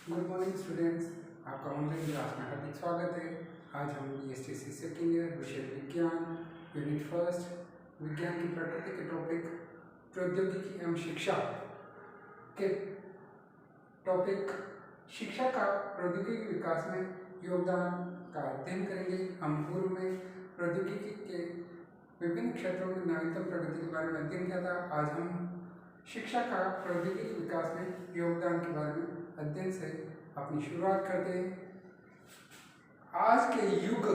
Good morning students, आपका online class में हार्दिक स्वागत है। आज हम BSTC सेकेंड ईयर विषय विज्ञान यूनिट फर्स्ट विज्ञान की प्रकृति के टॉपिक प्रौद्योगिकी एवं शिक्षा के टॉपिक शिक्षा का प्रौद्योगिकी विकास में योगदान का अध्ययन करेंगे। हम पूर्व में प्रौद्योगिकी के विभिन्न क्षेत्रों में नवीनतम प्रगति के बारे में अध्ययन किया था। आज हम शिक्षा का प्रौद्योगिकी विकास में योगदान के बारे में अध्ययन से अपनी शुरुआत करते हैं। आज के युग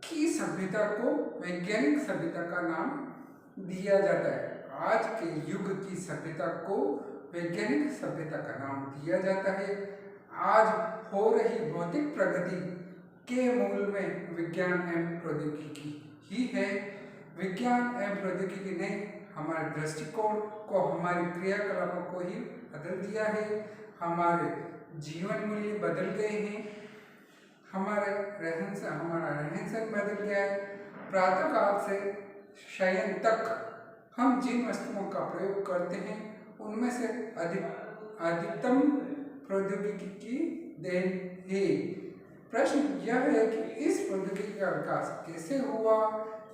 की सभ्यता को वैज्ञानिक सभ्यता का नाम दिया जाता है। आज के युग की सभ्यता को वैज्ञानिक सभ्यता का नाम दिया जाता है। आज हो रही भौतिक प्रगति के मूल में विज्ञान एवं प्रौद्योगिकी ही है। विज्ञान एवं प्रौद्योगिकी ने हमारे दृष्टिकोण को, हमारी क्रियाकलापों को ही बदल दिया है। हमारे जीवन मूल्य बदल गए हैं। हमारा रहन सहन बदल गया है। प्रातः काल से शयन तक हम जिन वस्तुओं का प्रयोग करते हैं उनमें से अधिकतम प्रौद्योगिकी की देन है। प्रश्न यह है कि इस प्रौद्योगिकी का विकास कैसे हुआ,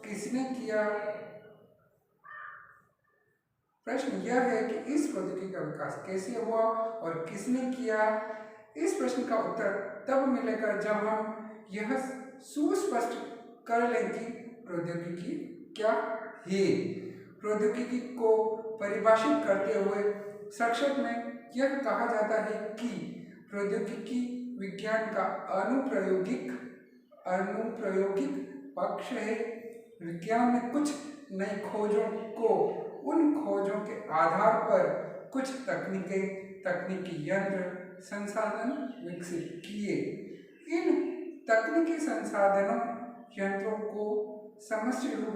किसने किया। प्रश्न यह है कि इस प्रौद्योगिकी का विकास कैसे हुआ और किसने किया। इस प्रश्न का उत्तर तब मिलेगा जब हम यह सुस्पष्ट कर लें कि प्रौद्योगिकी क्या है। प्रौद्योगिकी को परिभाषित करते हुए संक्षेप में यह कहा जाता है कि प्रौद्योगिकी विज्ञान का अनुप्रयोगिक पक्ष है। विज्ञान ने कुछ नई खोजों को, उन खोजों के आधार पर कुछ तकनीकी यंत्र संसाधन विकसित किए। इन तकनीकी संसाधनों यंत्रों को समष्टि रूप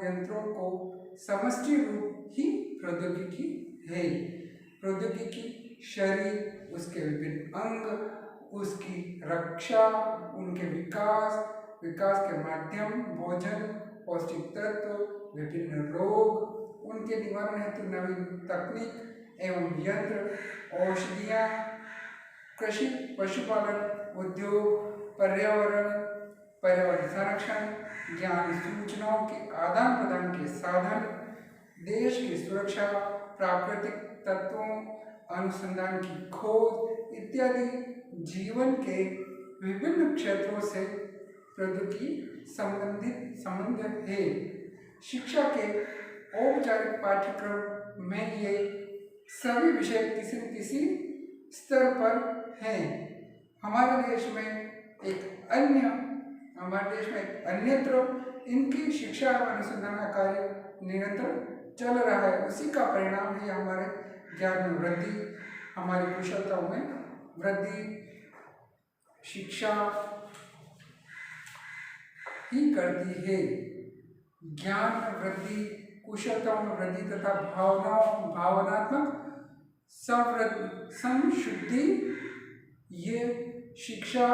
यंत्रों को समष्टि रूप ही प्रौद्योगिकी है। प्रौद्योगिकी शरीर, उसके विभिन्न अंग, उसकी रक्षा, उनके विकास के माध्यम, भोजन, पौष्टिक तत्व, विभिन्न रोग, उनके निवारण हेतु नवीन तकनीक एवं यंत्र, औषधियाँ, कृषि, पशुपालन, उद्योग, पर्यावरण संरक्षण, ज्ञान सूचनाओं के आदान प्रदान के साधन, देश की सुरक्षा, प्राकृतिक तत्वों, अनुसंधान की खोज इत्यादि जीवन के विभिन्न क्षेत्रों से प्रौद्योगिकी संबंध है। शिक्षा के औपचारिक पाठ्यक्रम में ये सभी विषय किसी न किसी स्तर पर हैं। हमारे देश में अन्यत्र इनकी शिक्षा और अनुसंधान का कार्य निरंतर चल रहा है। उसी का परिणाम ही हमारे ज्ञान में वृद्धि, हमारी कुशलताओं में वृद्धि, शिक्षा ही करती है। ज्ञान में वृद्धि, कुशलताओं में वृद्धि तथा भावनात्मक संशुद्धि, ये शिक्षा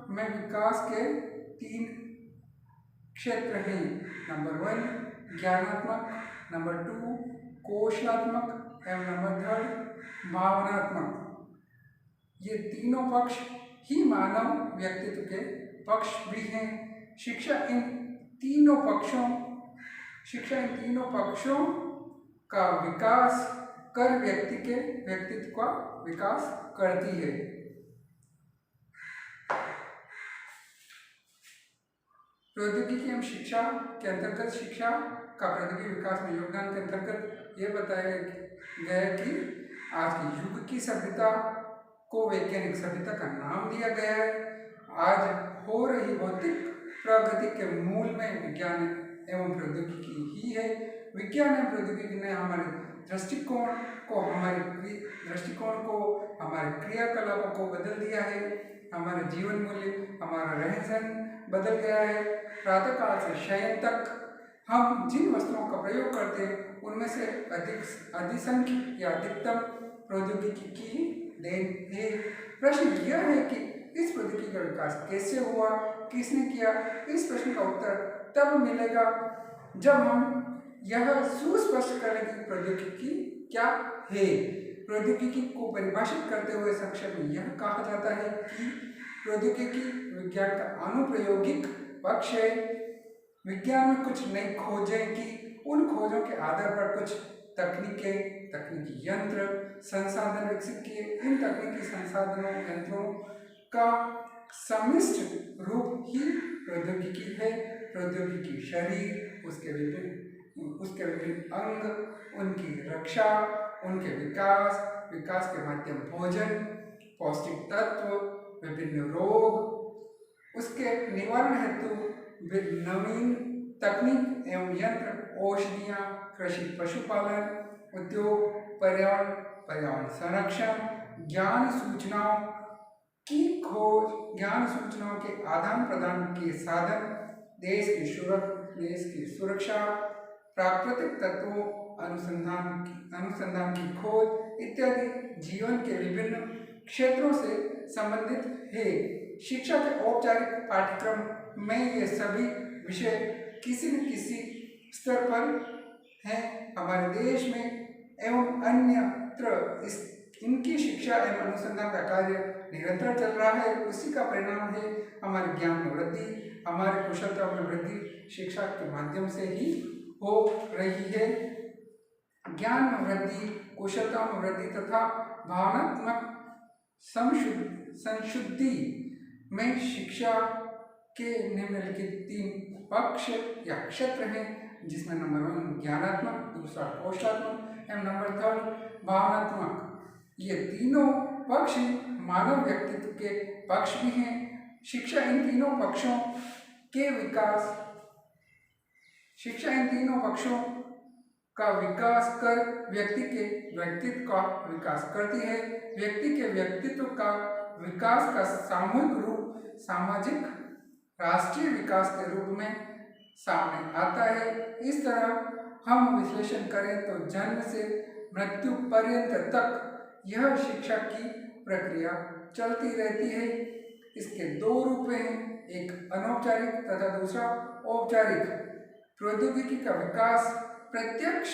में विकास के 3 क्षेत्र हैं। नंबर 1 ज्ञानात्मक, नंबर 2 कौशलात्मक एवं नंबर 3 भावनात्मक। ये तीनों पक्ष ही मानव व्यक्तित्व के पक्ष भी हैं। शिक्षा इन तीनों पक्षों का विकास कर व्यक्ति के व्यक्तित्व का विकास करती है। प्रौद्योगिकी एवं शिक्षा के अंतर्गत, शिक्षा का प्रौद्योगिकी विकास में योगदान के अंतर्गत यह बताया गया कि आज के युग की सभ्यता को वैज्ञानिक सभ्यता का नाम दिया गया है। आज हो रही भौतिक प्रगति के मूल में विज्ञान एवं प्रौद्योगिकी ही है। विज्ञान एवं प्रौद्योगिकी ने हमारे दृष्टिकोण को, हमारे क्रियाकलापों को बदल दिया है। हमारे जीवन मूल्य, हमारा रहन सहन बदल गया है। प्रातः काल से शयन तक हम जिन वस्तुओं का प्रयोग करते हैं उनमें से अधिसंख्य या अधिकतम प्रौद्योगिकी की देन है। प्रश्न यह है कि इस प्रौद्योगिकी का विकास कैसे हुआ, किसने किया। इस प्रश्न का उत्तर तब मिलेगा जब हम यह सुस्पष्ट करने की प्रौद्योगिकी क्या है। प्रौद्योगिकी को परिभाषित करते हुए संक्षेप में यह कहा जाता है कि प्रौद्योगिकी विज्ञान का अनुप्रयोगिक पक्ष है। विज्ञान में कुछ नई खोजें की, उन खोजों के आधार पर कुछ तकनीकी यंत्र संसाधन विकसित किए। इन तकनीकी संसाधनों यंत्रों का सम्मिश्र रूप ही प्रौद्योगिकी है। प्रौद्योगिकी शरीर, उसके विभिन्न अंग, उनकी रक्षा, उनके विकास के माध्यम भोजन, पौष्टिक तत्व, विभिन्न रोग, उसके निवारण हेतु नवीन तकनीक एवं यंत्र, औषधियाँ, कृषि पशुपालन, उद्योग, पर्यावरण संरक्षण, ज्ञान सूचनाओं की खोज, ज्ञान सूचनाओं के आदान प्रदान के साधन, देश की सुरक्षा, प्राकृतिक तत्वों अनुसंधान की खोज इत्यादि जीवन के विभिन्न क्षेत्रों से संबंधित है। शिक्षा के औपचारिक पाठ्यक्रम में ये सभी विषय किसी न किसी स्तर पर हैं। हमारे देश में एवं अन्यत्र इनकी शिक्षा एवं अनुसंधान का कार्य निरंतर चल रहा है। उसी का परिणाम है हमारे ज्ञान में वृद्धि, हमारे कुशलता में वृद्धि शिक्षा के माध्यम से ही हो रही है। ज्ञान में वृद्धि, कुशलता में वृद्धि तथा भावनात्मक संशुद्धि में शिक्षा के निम्नलिखित 3 पक्ष या क्षेत्र हैं, जिसमें नंबर 1 ज्ञानात्मक, दूसरा कौशलात्मक एवं नंबर 3 भावनात्मक। ये तीनों पक्ष मानव व्यक्तित्व के पक्ष भी हैं। शिक्षा इन तीनों पक्षों का विकास कर व्यक्ति के व्यक्तित्व का विकास करती है। व्यक्ति के व्यक्तित्व का विकास का सामूहिक रूप सामाजिक राष्ट्रीय विकास के रूप में सामने आता है। इस तरह हम विश्लेषण करें तो जन्म से मृत्यु पर्यंत तक यह शिक्षा की प्रक्रिया चलती रहती है। इसके 2 रूप हैं, एक अनौपचारिक तथा दूसरा औपचारिक। प्रौद्योगिकी का विकास प्रत्यक्ष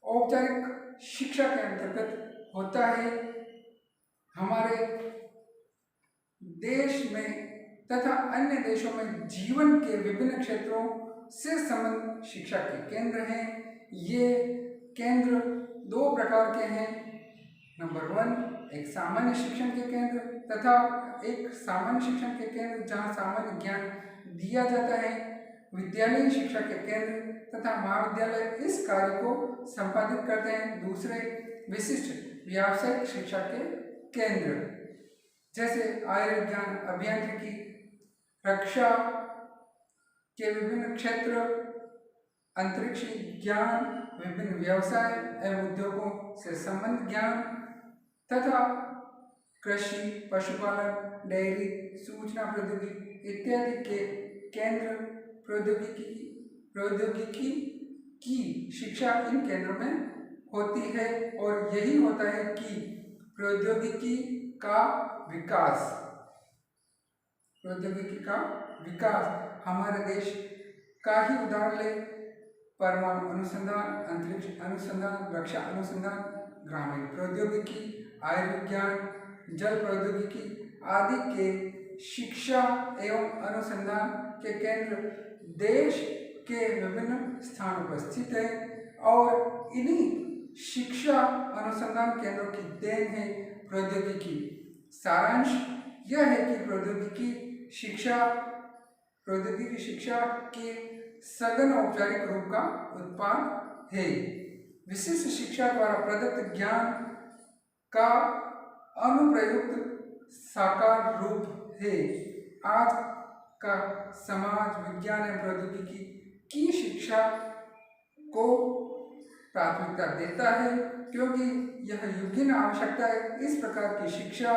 औपचारिक शिक्षा के अंतर्गत होता है। हमारे देश में तथा अन्य देशों में जीवन के विभिन्न क्षेत्रों से संबंधित शिक्षा के केंद्र हैं। ये केंद्र 2 प्रकार के हैं। नंबर 1 एक सामान्य शिक्षण के केंद्र तथा एक सामान्य शिक्षण के केंद्र जहाँ सामान्य ज्ञान दिया जाता है। विद्यालयी शिक्षा के केंद्र तथा महाविद्यालय इस कार्य को संपादित करते हैं। दूसरे विशिष्ट व्यावसायिक शिक्षा के केंद्र जैसे आयुर्विज्ञान, अभियांत्रिकी, रक्षा के विभिन्न क्षेत्र, अंतरिक्ष ज्ञान, विभिन्न व्यवसाय एवं उद्योगों से संबंधित ज्ञान तथा कृषि, पशुपालन, डेयरी, सूचना प्रौद्योगिकी इत्यादि के केंद्र। प्रौद्योगिकी की शिक्षा इन केंद्रों में होती है और यही होता है कि प्रौद्योगिकी का विकास हमारे देश का ही उदाहरण ले। परमाणु अनुसंधान, अंतरिक्ष अनुसंधान, रक्षा अनुसंधान, ग्रामीण प्रौद्योगिकी, आयुर्विज्ञान, जल प्रौद्योगिकी आदि के शिक्षा एवं अनुसंधान के केंद्र देश के विभिन्न स्थानों पर स्थित है और इन्हीं शिक्षा अनुसंधान केंद्रों की देन है प्रौद्योगिकी। सारांश यह है कि प्रौद्योगिकी शिक्षा के सघन औपचारिक रूप का उत्पाद है। विशिष्ट शिक्षा द्वारा प्रदत्त ज्ञान का अनुप्रयुक्त साकार रूप है। आज का समाज विज्ञान एवं प्रौद्योगिकी की शिक्षा को प्राथमिकता देता है क्योंकि यह युगीन आवश्यकता है। इस प्रकार की शिक्षा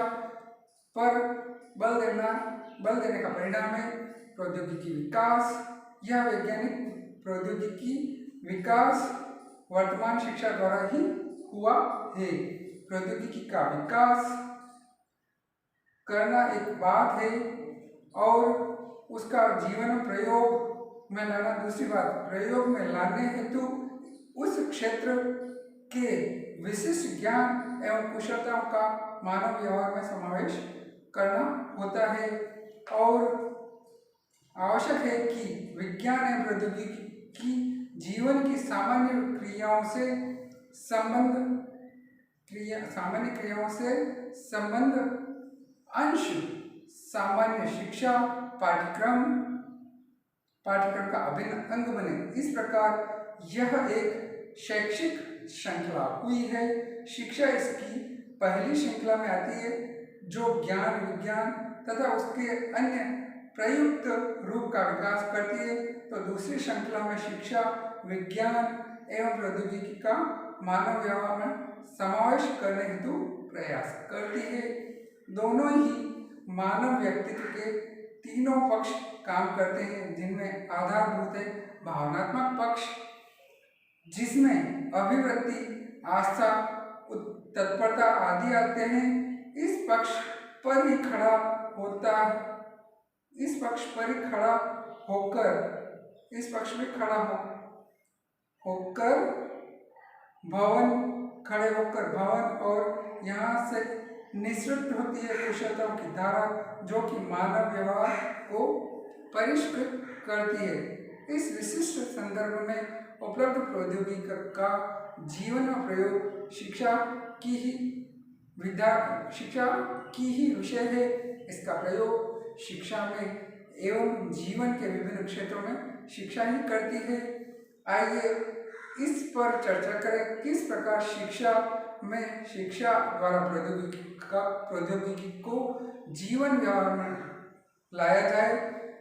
पर बल देने का परिणाम है प्रौद्योगिकी विकास। यह वैज्ञानिक प्रौद्योगिकी विकास वर्तमान शिक्षा द्वारा ही हुआ है। प्रौद्योगिकी का विकास करना एक बात है और उसका जीवन प्रयोग में लाना दूसरी बात। प्रयोग में लाने हेतु उस क्षेत्र के विशिष्ट ज्ञान एवं कुशलताओं का मानव व्यवहार में समावेश करना होता है। और आवश्यक है कि विज्ञान एवं प्रौद्योगिकी की जीवन की सामान्य क्रियाओं से संबंध अंश सामान्य शिक्षा पाठ्यक्रम का अभिन्न अंग बने। इस प्रकार यह एक शैक्षिक श्रृंखला हुई है। शिक्षा इसकी पहली श्रृंखला में आती है, जो ज्ञान विज्ञान तथा उसके अन्य प्रयुक्त रूप का विकास करती है, तो दूसरी श्रृंखला में शिक्षा विज्ञान एवं प्रौद्योगिकी का मानव व्यवहार में समावेश करने हेतु प्रयास करती है। दोनों ही मानव व्यक्तित्व के तीनों पक्ष काम करते हैं, जिनमें आधारभूत है भावनात्मक पक्ष, जिसमें अभिवृत्ति आस्था तत्परता आदि आते हैं। इस पक्ष पर ही खड़ा होकर भवन और यहाँ से निःसृत होती है कुशलताओं की धारा, जो कि मानव व्यवहार को परिष्कृत करती है। इस विशिष्ट संदर्भ में उपलब्ध प्रौद्योगिकी का जीवन में प्रयोग शिक्षा की ही विषय है। इसका प्रयोग शिक्षा में एवं जीवन के विभिन्न क्षेत्रों में शिक्षा ही करती है। आइए इस पर चर्चा करें, किस प्रकार शिक्षा द्वारा प्रौद्योगिकी को जीवन व्यवहार में लाया जाए।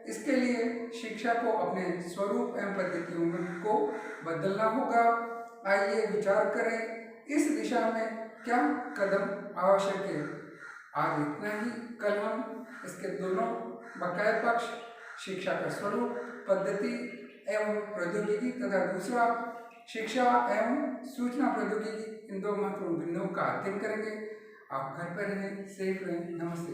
इसके लिए शिक्षा को अपने स्वरूप एवं पद्धतियों को बदलना होगा। आइए विचार करें इस दिशा में क्या कदम आवश्यक है। आज इतना ही। कल हम इसके दोनों बकाया पक्ष, शिक्षा का स्वरूप, पद्धति एवं प्रौद्योगिकी तथा दूसरा शिक्षा एवं सूचना प्रौद्योगिकी, इन दो महत्वपूर्ण बिंदुओं का अध्ययन करेंगे। आप घर पर रहें, सेफ रहें। नमस्ते।